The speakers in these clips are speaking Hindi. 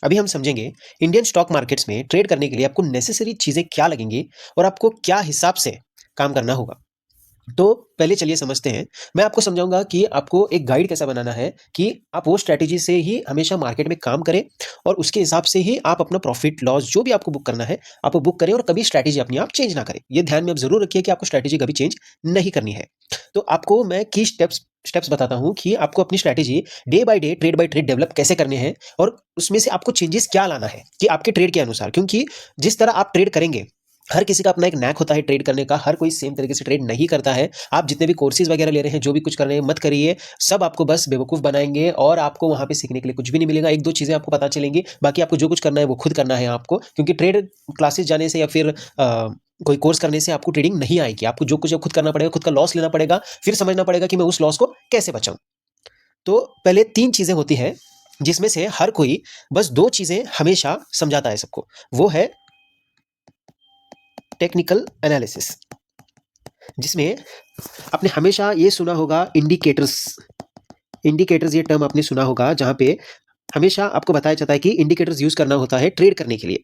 अभी हम समझेंगे इंडियन स्टॉक मार्केट्स में ट्रेड करने के लिए आपको नेसेसरी चीजें क्या लगेंगी और आपको क्या हिसाब से काम करना होगा। तो पहले चलिए समझते हैं। मैं आपको समझाऊंगा कि आपको एक गाइड कैसा बनाना है कि आप वो स्ट्रैटेजी से ही हमेशा मार्केट में काम करें और उसके हिसाब से ही आप अपना प्रॉफिट लॉस जो भी आपको बुक करना है आप वो बुक करें और कभी स्ट्रैटेजी अपनी आप चेंज ना करें। ये ध्यान में आप जरूर रखिए कि आपको स्ट्रैटेजी कभी चेंज नहीं करनी है। तो आपको मैं की स्टेप्स स्टेप्स बताता हूं कि आपको अपनी strategy day by trade develop कैसे करने हैं और उसमें से आपको चेंजेस क्या लाना है कि आपके ट्रेड के अनुसार, क्योंकि जिस तरह आप ट्रेड करेंगे हर किसी का अपना एक नैक होता है ट्रेड करने का, हर कोई सेम तरीके से ट्रेड नहीं करता है। आप जितने भी कोर्सेज वगैरह ले रहे हैं, जो भी कुछ कर रहे हैं, मत करिए। सब आपको बस बेवकूफ बनाएंगे और आपको वहां पे सीखने के लिए कुछ भी नहीं मिलेगा। एक दो चीजें आपको पता चलेंगी, बाकी आपको जो कुछ करना है वो खुद करना है आपको, क्योंकि ट्रेड क्लासेस जाने से या फिर कोई कोर्स करने से आपको ट्रेडिंग नहीं आएगी। आपको जो कुछ है खुद करना पड़ेगा, खुद का लॉस लेना पड़ेगा, फिर समझना पड़ेगा कि मैं उस लॉस को कैसे बचाऊं। तो पहले तीन चीजें होती है जिसमें से हर कोई बस दो चीजें हमेशा समझाता है सबको। वो है टेक्निकल एनालिसिस, जिसमें आपने हमेशा ये सुना होगा इंडिकेटर्स। इंडिकेटर्स ये टर्म आपने सुना होगा, जहां पे हमेशा आपको बताया जाता है कि इंडिकेटर्स यूज करना होता है ट्रेड करने के लिए।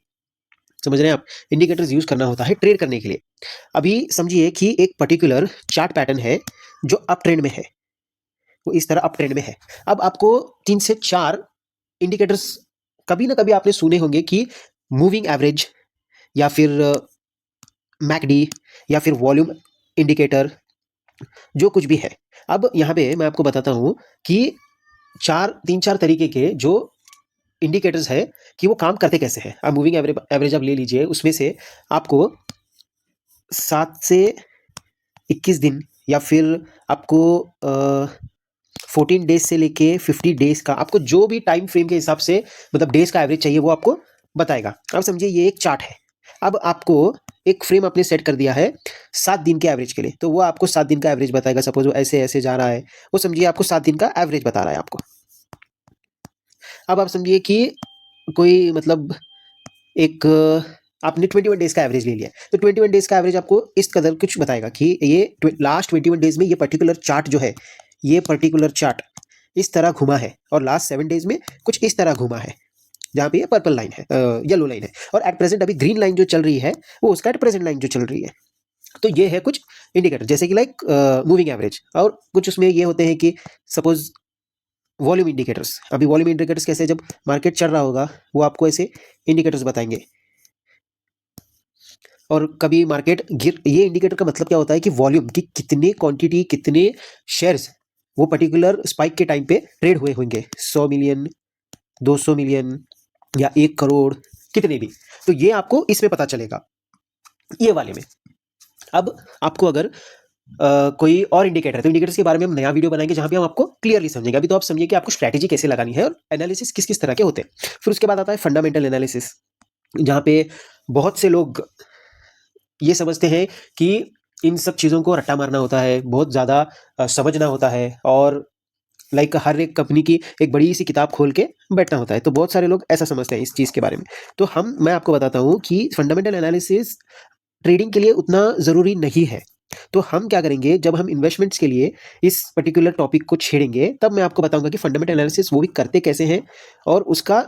समझ रहे हैं आप? इंडिकेटर्स यूज करना होता है ट्रेड करने के लिए। अभी समझिए कि एक पर्टिकुलर चार्ट पैटर्न है जो अप ट्रेंड में है, वो इस तरह अप ट्रेंड में है। अब आपको 3 से 4 इंडिकेटर्स कभी ना कभी आपने सुने होंगे कि मूविंग एवरेज या फिर मैकडी या फिर वॉल्यूम इंडिकेटर, जो कुछ भी है। अब यहाँ पे मैं आपको बताता हूँ कि 3-4 तरीके के जो इंडिकेटर्स है कि वो काम करते कैसे हैं। अब मूविंग एवरेज आप ले लीजिए, उसमें से आपको 7 से 21 दिन या फिर आपको 14 डेज से लेके 50 डेज का, आपको जो भी टाइम फ्रेम के हिसाब से मतलब डेज का एवरेज चाहिए वो आपको बताएगा। अब समझिए ये एक चार्ट है। अब आपको एक फ्रेम आपने सेट कर दिया है 7 दिन के एवरेज के लिए, तो वो आपको 7 दिन का एवरेज बताएगा। सपोज वो ऐसे ऐसे जा रहा है, वो समझिए आपको 7 दिन का एवरेज बता रहा है आपको। अब आप समझिए कि कोई मतलब एक आपने 21 डेज का एवरेज ले लिया, तो 21 डेज का एवरेज आपको इस कदर कुछ बताएगा कि ये लास्ट 21 डेज में ये पर्टिकुलर चार्ट जो है, ये पर्टिकुलर चार्ट इस तरह घुमा है और लास्ट 7 डेज में कुछ इस तरह घुमा है, जहाँ पे ये पर्पल लाइन है, येलो लाइन है, और एट प्रेजेंट अभी ग्रीन लाइन जो चल रही है वो उसका एट प्रेजेंट लाइन जो चल रही है। तो ये है कुछ इंडिकेटर, जैसे कि लाइक मूविंग एवरेज। और कुछ उसमें ये होते हैं कि सपोज वॉल्यूम इंडिकेटर्स। अभी वॉल्यूम इंडिकेटर्स कैसे, जब मार्केट चल रहा होगा वो आपको ऐसे इंडिकेटर्स बताएंगे, और कभी मार्केट गिर, ये इंडिकेटर का मतलब क्या होता है कि वॉल्यूम की कितने क्वांटिटी, कितने शेयर्स वो पर्टिकुलर स्पाइक के टाइम पे ट्रेड हुए होंगे, 100 मिलियन, 200 मिलियन या 1 करोड़, कितने भी। तो ये आपको इसमें पता चलेगा, ये वाले में। अब आपको अगर कोई और इंडिकेटर है तो इंडिकेटर्स के बारे में हम नया वीडियो बनाएंगे जहां पे हम आपको क्लियरली समझेंगे। अभी तो आप समझिए कि आपको स्ट्रैटेजी कैसे लगानी है और एनालिसिस किस किस तरह के होते हैं। फिर उसके बाद आता है फंडामेंटल एनालिसिस, जहां पे बहुत से लोग ये समझते हैं कि इन सब चीज़ों को रट्टा मारना होता है, बहुत ज़्यादा समझना होता है, और लाइक हर एक कंपनी की एक बड़ी सी किताब खोल के बैठना होता है। तो बहुत सारे लोग ऐसा समझते हैं इस चीज़ के बारे में। तो मैं आपको बताता हूँ कि फंडामेंटल एनालिसिस ट्रेडिंग के लिए उतना ज़रूरी नहीं है। तो हम क्या करेंगे, जब हम इन्वेस्टमेंट्स के लिए इस पर्टिकुलर टॉपिक को छेड़ेंगे तब मैं आपको बताऊंगा कि फंडामेंटल एनालिसिस वो भी करते कैसे हैं और उसका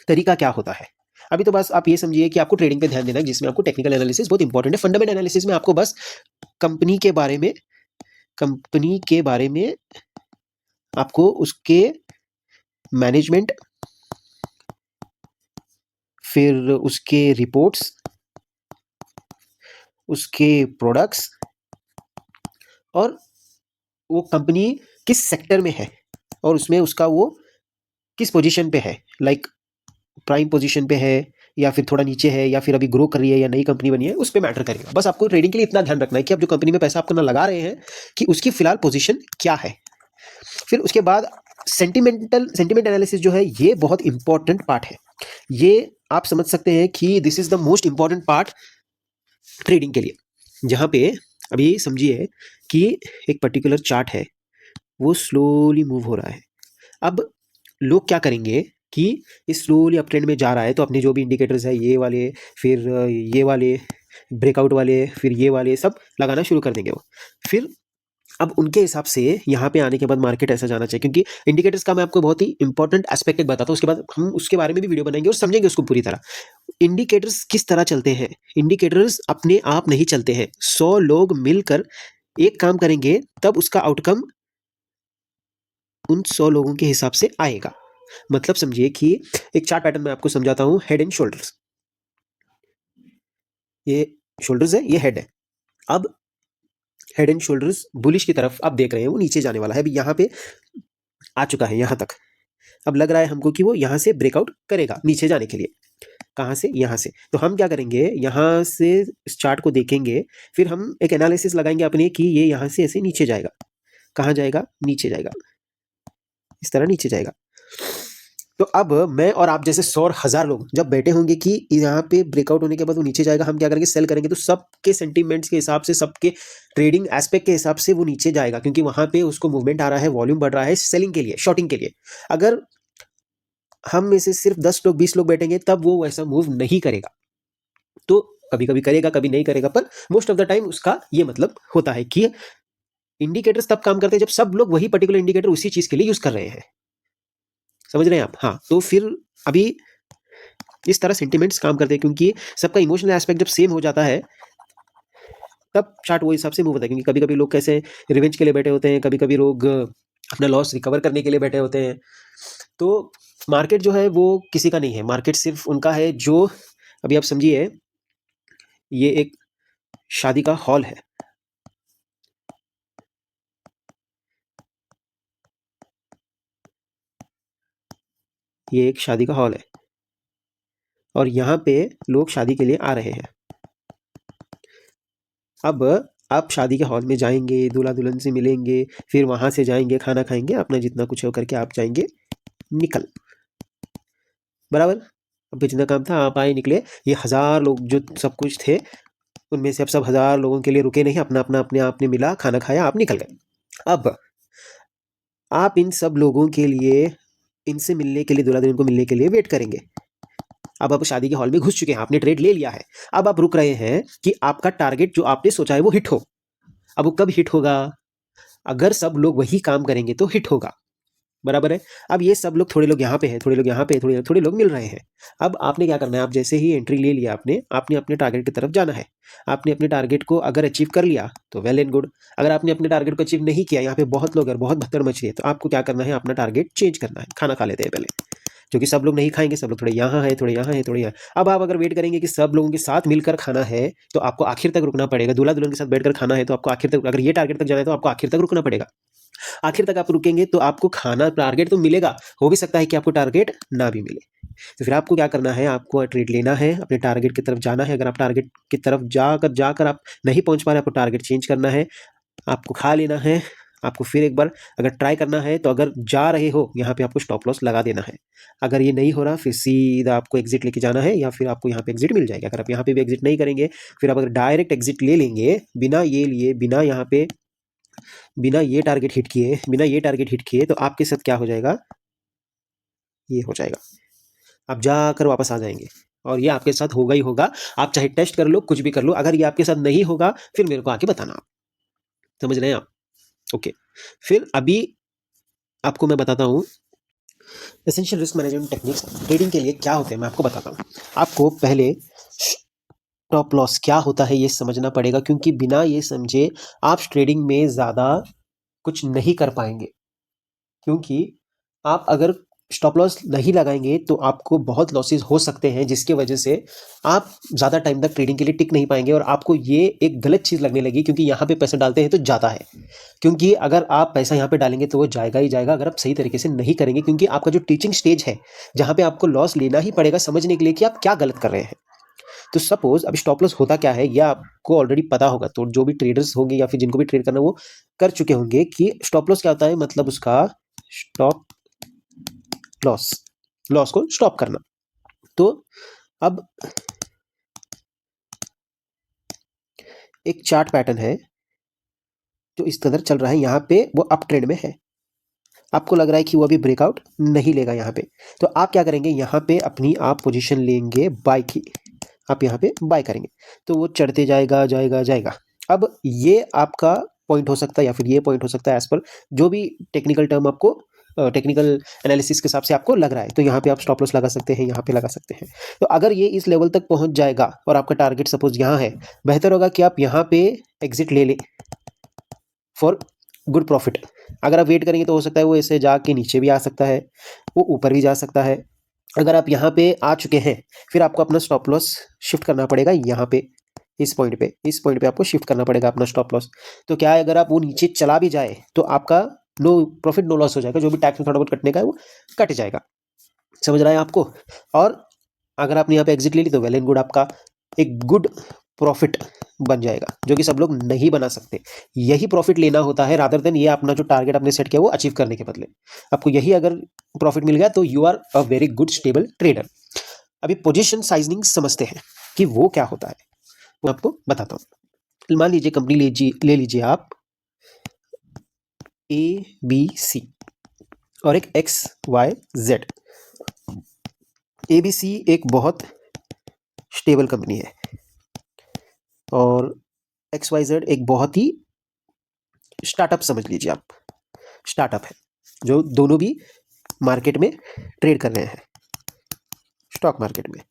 तरीका क्या होता है। अभी तो बस आप ये समझिए कि आपको ट्रेडिंग पे ध्यान देना है, जिसमें आपको टेक्निकल एनालिसिस बहुत इंपॉर्टेंट है। फंडामेंटल एनालिसिस में आपको बस कंपनी के बारे में कंपनी के बारे में आपको उसके मैनेजमेंट, फिर उसके रिपोर्ट्स, उसके प्रोडक्ट्स, और वो कंपनी किस सेक्टर में है और उसमें उसका वो किस पोजीशन पे है, लाइक प्राइम पोजीशन पे है या फिर थोड़ा नीचे है या फिर अभी ग्रो कर रही है या नई कंपनी बनी है, उस पर मैटर करेगा। बस आपको ट्रेडिंग के लिए इतना ध्यान रखना है कि आप जो कंपनी में पैसा आपको ना लगा रहे हैं कि उसकी फिलहाल पोजीशन क्या है। फिर उसके बाद सेंटिमेंट एनालिसिस जो है ये बहुत इंपॉर्टेंट पार्ट है। ये आप समझ सकते हैं कि this is the most important part trading के लिए, जहां पे अभी समझिए कि एक पर्टिकुलर चार्ट है, वो स्लोली मूव हो रहा है। अब लोग क्या करेंगे कि इस स्लोली अप ट्रेंड में जा रहा है, तो अपने जो भी इंडिकेटर्स है ये वाले, फिर ये वाले ब्रेकआउट वाले, फिर ये वाले सब लगाना शुरू कर देंगे वो। फिर अब उनके हिसाब से यहाँ पे आने के बाद मार्केट ऐसा जाना चाहिए, क्योंकि इंडिकेटर्स का मैं आपको बहुत ही इंपॉर्टेंट एस्पेक्ट एक बताता हूँ, उसके बाद हम उसके बारे में भी वीडियो बनाएंगे और समझेंगे उसको पूरी तरह। इंडिकेटर्स किस तरह चलते हैं? इंडिकेटर्स अपने आप नहीं चलते हैं, 100 लोग मिलकर एक काम करेंगे तब उसका आउटकम उन 100 लोगों के हिसाब से आएगा। मतलब समझिए कि एक चार्ट पैटर्न मैं आपको समझाता हूँ, हेड एंड शोल्डर्स। ये शोल्डर्स है, ये हेड है। अब हेड एंड शोल्डर्स बुलिश की तरफ आप देख रहे हैं, वो नीचे जाने वाला है, अभी यहाँ पे आ चुका है यहाँ तक। अब लग रहा है हमको कि वो यहाँ से ब्रेकआउट करेगा नीचे जाने के लिए। कहाँ से? यहाँ से। तो हम क्या करेंगे, यहाँ से इस चार्ट को देखेंगे, फिर हम एक एनालिसिस लगाएंगे अपने कि ये यहाँ से ऐसे नीचे जाएगा। कहाँ जाएगा? नीचे जाएगा, इस तरह नीचे जाएगा। तो अब मैं और आप जैसे 100 और 1000 लोग जब बैठे होंगे कि यहाँ पे ब्रेकआउट होने के बाद वो नीचे जाएगा, हम क्या करेंगे, सेल करेंगे। तो सबके सेंटीमेंट्स के हिसाब से, सबके ट्रेडिंग एस्पेक्ट के हिसाब से वो नीचे जाएगा, क्योंकि वहां पे उसको मूवमेंट आ रहा है, वॉल्यूम बढ़ रहा है सेलिंग के लिए, शॉर्टिंग के लिए। अगर हम में से सिर्फ 10 लोग 20 लोग बैठेंगे तब वो वैसा मूव नहीं करेगा। तो कभी कभी करेगा, कभी नहीं करेगा, पर मोस्ट ऑफ द टाइम उसका ये मतलब होता है कि इंडिकेटर्स तब काम करते हैं जब सब लोग वही पर्टिकुलर इंडिकेटर उसी चीज के लिए यूज कर रहे हैं। समझ रहे हैं आप? हाँ, तो फिर अभी इस तरह सेंटिमेंट्स काम करते हैं, क्योंकि सबका इमोशनल एस्पेक्ट जब सेम हो जाता है तब चार्ट वो हिसाब से मूव होता है। क्योंकि कभी कभी लोग कैसे रिवेंज के लिए बैठे होते हैं, कभी कभी लोग अपना लॉस रिकवर करने के लिए बैठे होते हैं। तो मार्केट जो है वो किसी का नहीं है, मार्केट सिर्फ उनका है जो, अभी आप समझिए ये एक शादी का हॉल है। ये एक शादी का हॉल है और यहाँ पे लोग शादी के लिए आ रहे हैं। अब आप शादी के हॉल में जाएंगे, दूल्हा दुल्हन से मिलेंगे, फिर वहां से जाएंगे, खाना खाएंगे, अपना जितना कुछ हो करके आप जाएंगे निकल, बराबर। अब जितना काम था आप आए निकले। ये 1000 लोग जो सब कुछ थे, उनमें से अब सब 1000 लोगों के लिए रुके नहीं, अपना अपना अपने आप ने मिला, खाना खाया, आप निकल गए। अब आप इन सब लोगों के लिए, इनसे मिलने के लिए, दूल्हा दुल्हन को मिलने के लिए वेट करेंगे। अब आप शादी के हॉल में घुस चुके हैं, आपने ट्रेड ले लिया है। अब आप रुक रहे हैं कि आपका टारगेट जो आपने सोचा है वो हिट हो। अब वो कब हिट होगा? अगर सब लोग वही काम करेंगे तो हिट होगा, बराबर है। अब ये सब लोग, थोड़े लोग यहाँ पे हैं, थोड़े लोग यहाँ पे, थोड़े थोड़े लोग मिल रहे हैं। अब आपने क्या करना है, आप जैसे ही एंट्री ले लिया आपने, आपने अपने टारगेट की तरफ जाना है। आपने अपने टारगेट को अगर अचीव कर लिया तो वेल एंड गुड। अगर आपने अपने टारगेट को अचीव नहीं किया, यहाँ पे बहुत लोग हैं, बहुत भत्तर मच रही है, तो आपको क्या करना है, अपना टारगेट चेंज करना है। खाना खा लेते हैं पहले, क्योंकि सब लोग नहीं खाएंगे, सब लोग थोड़े यहाँ है, थोड़े यहाँ है, थोड़े यहाँ। अब आप अगर वेट करेंगे कि सब लोगों के साथ मिलकर खाना है तो आपको आखिर तक रुकना पड़ेगा। दूल्हा दुल्हन के साथ बैठकर खाना है तो आपको आखिर तक, अगर ये टारगेट तक जाना है तो आपको आखिर तक रुकना पड़ेगा। आखिर तक आप रुकेंगे तो आपको खाना, टारगेट तो मिलेगा, हो भी सकता है कि आपको टारगेट ना भी मिले। तो फिर आपको क्या करना है, आपको ट्रेड लेना है, अपने टारगेट की तरफ जाना है। अगर आप टारगेट की तरफ जाकर जाकर आप नहीं पहुंच पा रहे, आपको टारगेट चेंज करना है, आपको खा लेना है। आपको फिर एक बार अगर ट्राई करना है तो अगर जा रहे हो यहाँ पे आपको स्टॉप लॉस लगा देना है। अगर ये नहीं हो रहा फिर सीधा आपको एग्जिट लेके जाना है, या फिर आपको यहाँ पे एग्जिट मिल जाएगा। अगर आप यहाँ पे भी एग्जिट नहीं करेंगे, फिर आप अगर डायरेक्ट एग्जिट ले लेंगे बिना ये लिए, बिना यहाँ पे, बिना ये टारगेट हिट किए, बिना ये टारगेट हिट किए, तो आपके साथ क्या हो जाएगा, ये हो जाएगा, आप जाकर वापस आ जाएंगे। और ये आपके साथ होगा ही होगा, आप चाहे टेस्ट कर लो, कुछ भी कर लो। अगर ये आपके साथ नहीं होगा फिर मेरे को आके बताना आप। समझ रहे हैं आप? ओके। फिर अभी आपको मैं बताता हूँ essential risk management techniques trading के लिए क्या होते हैं, मैं आपको बताता हूँ। आपको पहले स्टॉप लॉस क्या होता है ये समझना पड़ेगा, क्योंकि बिना ये समझे आप ट्रेडिंग में ज़्यादा कुछ नहीं कर पाएंगे। क्योंकि आप अगर स्टॉप लॉस नहीं लगाएंगे तो आपको बहुत लॉसेस हो सकते हैं, जिसके वजह से आप ज़्यादा टाइम तक ट्रेडिंग के लिए टिक नहीं पाएंगे। और आपको ये एक गलत चीज़ लगने लगी, क्योंकि यहाँ पे पैसा डालते हैं तो जाता है। क्योंकि अगर आप पैसा यहाँ पे डालेंगे तो वो जाएगा ही जाएगा, अगर आप सही तरीके से नहीं करेंगे। क्योंकि आपका जो टीचिंग स्टेज है, जहाँ पे आपको लॉस लेना ही पड़ेगा समझने के लिए कि आप क्या गलत कर रहे हैं। तो सपोज अभी स्टॉप लॉस होता क्या है, यह आपको ऑलरेडी पता होगा। तो जो भी ट्रेडर्स होंगे या फिर जिनको भी ट्रेड करना वो कर चुके होंगे कि स्टॉप लॉस क्या होता है। मतलब उसका स्टॉप लॉस, लॉस को स्टॉप करना। तो अब एक चार्ट पैटर्न है जो इस तरह चल रहा है, यहाँ पे वो अप ट्रेंड में है। आपको लग रहा है कि वो अभी ब्रेकआउट नहीं लेगा यहाँ पे, तो आप क्या करेंगे, यहाँ पे अपनी आप पोजीशन लेंगे बाय की। आप यहाँ पे बाय करेंगे तो वो चढ़ते जाएगा जाएगा जाएगा। अब ये आपका पॉइंट हो सकता है या फिर ये पॉइंट हो सकता है, एज पर जो भी टेक्निकल टर्म आपको टेक्निकल एनालिसिस के हिसाब से आपको लग रहा है। तो यहाँ पे आप स्टॉप लॉस लगा सकते हैं, यहाँ पे लगा सकते हैं। तो अगर ये इस लेवल तक पहुंच जाएगा और आपका टारगेट सपोज यहाँ है, बेहतर होगा कि आप यहाँ पे एग्जिट ले लें फॉर गुड प्रॉफिट। अगर आप वेट करेंगे तो हो सकता है वो ऐसे जाके नीचे भी आ सकता है, वो ऊपर भी जा सकता है। अगर आप यहाँ पे आ चुके हैं, फिर आपको अपना स्टॉप लॉस शिफ्ट करना पड़ेगा यहाँ पे, इस पॉइंट पे आपको शिफ्ट करना पड़ेगा अपना स्टॉप लॉस। तो क्या है, अगर आप वो नीचे चला भी जाए तो आपका नो प्रॉफिट नो लॉस हो जाएगा, जो भी टैक्स में थोड़ा बहुत कटने का है वो कट जाएगा। समझ रहा है आपको? और अगर आपने यहाँ पे एग्जिट ले ली तो वेल एंड गुड, आपका एक गुड प्रॉफिट बन जाएगा, जो कि सब लोग नहीं बना सकते। यही प्रॉफिट लेना होता है, रादर देन ये अपना जो टारगेट आपने सेट किया वो अचीव करने के बदले। आपको यही अगर प्रॉफिट मिल गया तो you are a very good stable trader. अभी पोजीशन साइजनिंग समझते हैं कि वो क्या होता है, मैं आपको बताता हूँ। मान लीजिए कंपनी ले लीजिए आप ABC और एक XYZ। ABC एक बहुत स्टेबल कंपनी है और XYZ एक बहुत ही स्टार्टअप समझ लीजिए आप, स्टार्टअप है, जो दोनों भी मार्केट में ट्रेड कर रहे हैं, स्टॉक मार्केट में।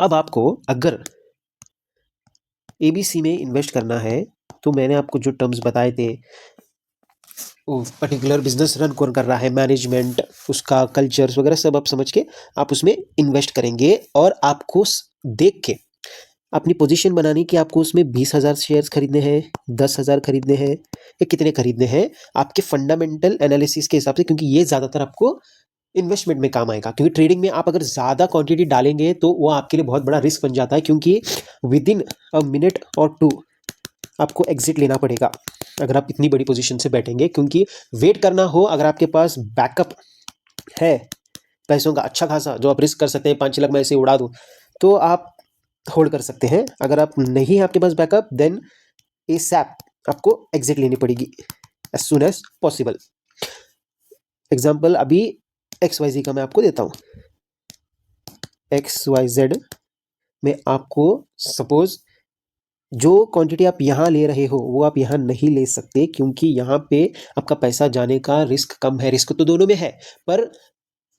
अब आपको अगर ABC में इन्वेस्ट करना है तो मैंने आपको जो टर्म्स बताए थे, पर्टिकुलर बिजनेस रन कौन कर रहा है, मैनेजमेंट, उसका कल्चर्स वगैरह सब आप समझ के आप उसमें इन्वेस्ट करेंगे। और आपको देख के अपनी पोजीशन बनानी कि आपको उसमें 20,000 शेयर्स खरीदने हैं, 10,000 खरीदने हैं या कितने खरीदने हैं, आपके फंडामेंटल एनालिसिस के हिसाब से, क्योंकि ये ज़्यादातर आपको इन्वेस्टमेंट में काम आएगा। क्योंकि ट्रेडिंग में आप अगर ज़्यादा क्वांटिटी डालेंगे तो वो आपके लिए बहुत बड़ा रिस्क बन जाता है, क्योंकि विद इन अ मिनट और 2 आपको एग्जिट लेना पड़ेगा अगर आप इतनी बड़ी पोजीशन से बैठेंगे। क्योंकि वेट करना हो, अगर आपके पास बैकअप है पैसों का अच्छा खासा, जो आप रिस्क कर सकते हैं, 5 लाख मैं ऐसे उड़ा दूं, तो आप होल्ड कर सकते हैं। अगर आप नहीं है आपके पास बैकअप, देन एसएपी आपको एग्जिट लेनी पड़ेगी as soon as possible. Example अभी XYZ का मैं आपको देता हूं। XYZ में आपको सपोज जो क्वांटिटी आप यहाँ ले रहे हो वो आप यहाँ नहीं ले सकते, क्योंकि यहाँ पे आपका पैसा जाने का रिस्क कम है। रिस्क तो दोनों में है, पर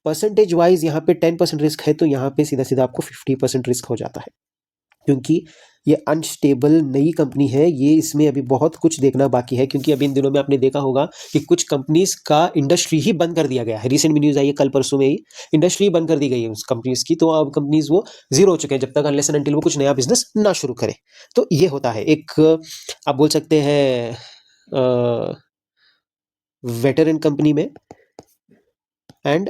परसेंटेज वाइज यहाँ पे 10% रिस्क है, तो यहाँ पे सीधा सीधा आपको 50% रिस्क हो जाता है। क्योंकि ये अनस्टेबल नई कंपनी है, ये इसमें अभी बहुत कुछ देखना बाकी है। क्योंकि अभी इन दिनों में आपने देखा होगा कि कुछ कंपनीज का इंडस्ट्री ही बंद कर दिया गया है। रिसेंट में न्यूज़ आई है, कल परसों में ही इंडस्ट्री बंद कर दी गई है उस कंपनीज की। तो अब कंपनीज वो जीरो हो चुके हैं, जब तक अनलेस एंड अनटिल वो कुछ नया बिजनेस ना शुरू करे। तो ये होता है एक, आप बोल सकते हैं वेटरन कंपनी में एंड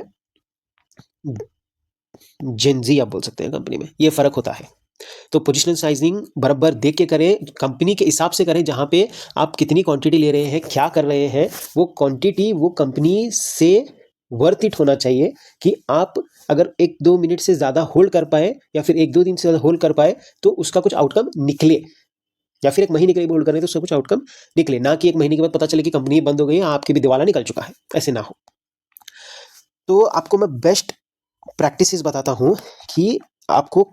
जेनजी आप बोल सकते हैं कंपनी में, ये फर्क होता है। तो पोजिशनल साइजिंग बराबर देख के करें, कंपनी के हिसाब से करें, जहां पे आप कितनी क्वांटिटी ले रहे हैं, क्या कर रहे हैं, वो क्वांटिटी वो कंपनी से वर्थ इट होना चाहिए कि आप अगर 1-2 मिनट से ज़्यादा होल्ड कर पाए या फिर 1-2 दिन से ज़्यादा होल्ड कर पाए तो उसका कुछ आउटकम निकले, या फिर 1 महीने के लिए होल्ड करें तो उसका कुछ आउटकम निकले, ना कि 1 महीने के बाद पता चले कि कंपनी बंद हो गई, आपके भी दिवाला निकल चुका है, ऐसे ना हो। तो आपको मैं बेस्ट प्रैक्टिसेस बताता हूँ कि आपको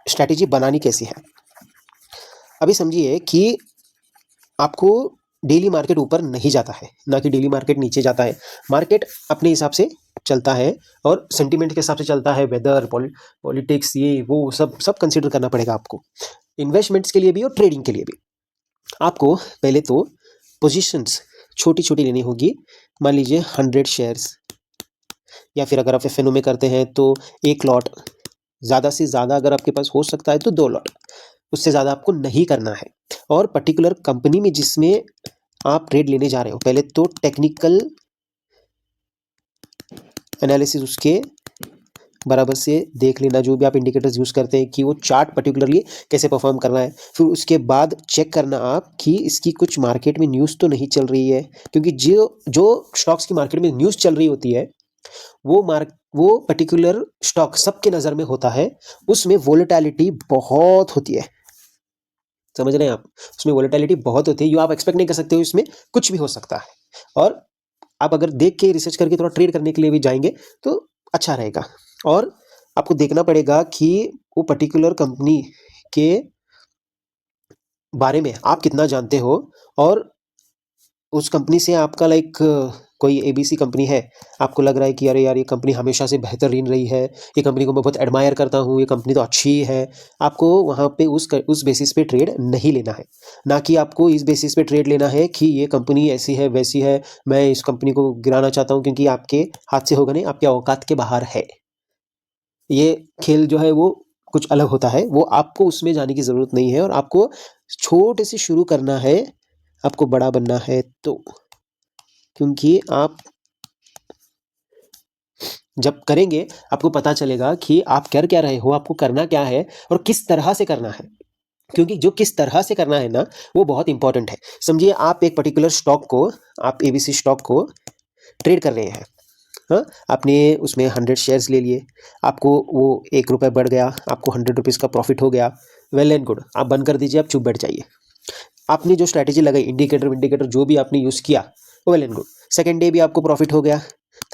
स्ट्रैटेजी बनानी कैसी है। अभी समझिए कि आपको डेली मार्केट ऊपर नहीं जाता है, ना कि डेली मार्केट नीचे जाता है। मार्केट अपने हिसाब से चलता है और सेंटीमेंट के हिसाब से चलता है, वेदर, पॉलिटिक्स, ये वो सब सब कंसीडर करना पड़ेगा आपको, इन्वेस्टमेंट्स के लिए भी और ट्रेडिंग के लिए भी। आपको पहले तो पोजीशंस छोटी छोटी लेनी होगी। मान लीजिए 100 शेयर्स, या फिर अगर आप FNO में करते हैं तो 1 लॉट, ज़्यादा से ज़्यादा अगर आपके पास हो सकता है तो 2 लॉट, उससे ज़्यादा आपको नहीं करना है। और पर्टिकुलर कंपनी में जिसमें आप ट्रेड लेने जा रहे हो, पहले तो टेक्निकल एनालिसिस उसके बराबर से देख लेना, जो भी आप इंडिकेटर्स यूज़ करते हैं कि वो चार्ट पर्टिकुलरली कैसे परफॉर्म करना है। फिर उसके बाद चेक करना आप कि इसकी कुछ मार्केट में न्यूज़ तो नहीं चल रही है, क्योंकि जो स्टॉक्स की मार्केट में न्यूज़ चल रही होती है वो पर्टिकुलर स्टॉक सबके नज़र में होता है, उसमें वोलेटिलिटी बहुत होती है। समझ रहे हैं आप? उसमें वोलेटिलिटी बहुत होती है, जो आप एक्सपेक्ट नहीं कर सकते हो, इसमें कुछ भी हो सकता है। और आप अगर देख के रिसर्च करके थोड़ा ट्रेड करने के लिए भी जाएंगे तो अच्छा रहेगा। और आपको देखना पड़ेगा कि वो पर्टिकुलर कंपनी के बारे में आप कितना जानते हो, और उस कंपनी से आपका लाइक कोई एबीसी कंपनी है, आपको लग रहा है कि अरे यार ये कंपनी हमेशा से बेहतरीन रही है, ये कंपनी को मैं बहुत एडमायर करता हूँ, ये कंपनी तो अच्छी ही है, आपको वहाँ पे उस बेसिस पे ट्रेड नहीं लेना है। ना कि आपको इस बेसिस पे ट्रेड लेना है कि ये कंपनी ऐसी है वैसी है, मैं इस कंपनी को गिराना चाहता हूँ, क्योंकि आपके हाथ से होगा नहीं, आपके औकात के बाहर है। ये खेल जो है वो कुछ अलग होता है, वो आपको उसमें जाने की ज़रूरत नहीं है, और आपको छोटे से शुरू करना है, आपको बड़ा बनना है तो। क्योंकि आप जब करेंगे आपको पता चलेगा कि आप कर क्या रहे हो, आपको करना क्या है और किस तरह से करना है। क्योंकि जो किस तरह से करना है ना, वो बहुत इंपॉर्टेंट है। समझिए आप एक पर्टिकुलर स्टॉक को, आप एबीसी स्टॉक को ट्रेड कर रहे हैं। हाँ, आपने उसमें 100 शेयर्स ले लिए, आपको वो ₹1 बढ़ गया, आपको ₹100 का प्रॉफिट हो गया, वेल एंड गुड, आप बंद कर दीजिए, आप चुप बैठ जाइए। आपने जो स्ट्रैटेजी लगाई, इंडिकेटर जो भी आपने यूज़ किया, well and good. Second day भी आपको प्रॉफिट हो गया,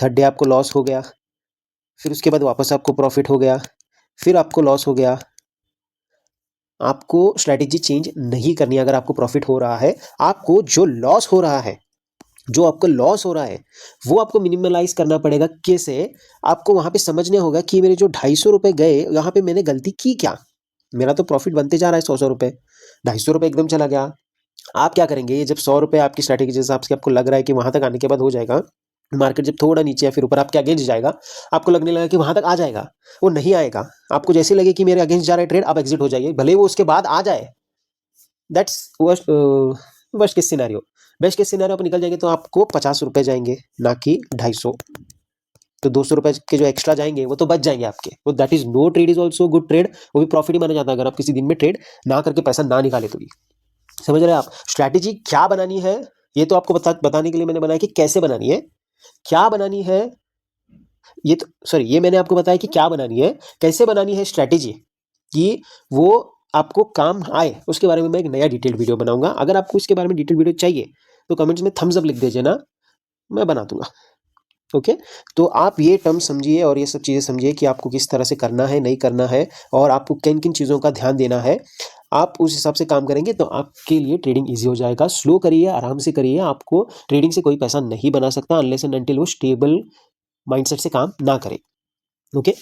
थर्ड डे आपको लॉस हो गया, फिर उसके बाद वापस आपको प्रॉफिट हो गया, फिर आपको लॉस हो गया। आपको स्ट्रैटेजी चेंज नहीं करनी। अगर आपको प्रॉफिट हो रहा है, आपको जो लॉस हो रहा है, जो आपको लॉस हो रहा है, वो आपको मिनिमलाइज करना पड़ेगा। कैसे? आपको वहां पे समझना होगा कि मेरे जो ₹250 गए, यहाँ पे मैंने गलती की क्या। मेरा तो प्रॉफिट बनते जा रहा है 100 रुपए, ₹250 एकदम चला गया। आप क्या करेंगे, ये जब ₹100 आपकी स्ट्रैटेजी के हिसाब से आपको लग रहा है कि वहां तक आने के बाद हो जाएगा, मार्केट जब थोड़ा नीचे या फिर ऊपर आपके अगेंस्ट जाएगा, आपको लगने लगा कि वहां तक आ जाएगा, वो नहीं आएगा। आपको जैसे लगे कि मेरे अगेंस्ट जा रहा है ट्रेड, आप एग्जिट हो जाइए, भले वो उसके बाद आ जाए। That's worst worst case scenario. Best case scenario आप निकल जाएंगे तो आपको ₹50 जाएंगे, ना कि 250। तो ₹200 के जो एक्स्ट्रा जाएंगे वो तो बच जाएंगे आपके। तो that is no trade is also good trade, वो भी प्रॉफिट ही माना जाता है अगर आप किसी दिन में ट्रेड ना करके पैसा ना निकाले तो भी। समझ रहे हैं आप? स्ट्रैटेजी क्या बनानी है, ये तो आपको बताने के लिए मैंने बनाया कि कैसे बनानी है, क्या बनानी है। ये तो सॉरी, ये मैंने आपको बताया कि क्या बनानी है, कैसे बनानी है स्ट्रैटेजी, कि वो आपको काम आए। उसके बारे में मैं एक नया डिटेल्ड वीडियो बनाऊंगा। अगर आपको इसके बारे में डिटेल्ड वीडियो चाहिए तो कमेंट्स में थम्स अप लिख दीजिए ना, मैं बना दूंगा। ओके, तो आप ये टर्म समझिए और ये सब चीज़ें समझिए कि आपको किस तरह से करना है, नहीं करना है, और आपको किन किन चीज़ों का ध्यान देना है। आप उस हिसाब से काम करेंगे तो आपके लिए ट्रेडिंग ईजी हो जाएगा। स्लो करिए, आराम से करिए। आपको ट्रेडिंग से कोई पैसा नहीं बना सकता अनलेस एंड अनटिल वो स्टेबल माइंडसेट से काम ना करे। ओके,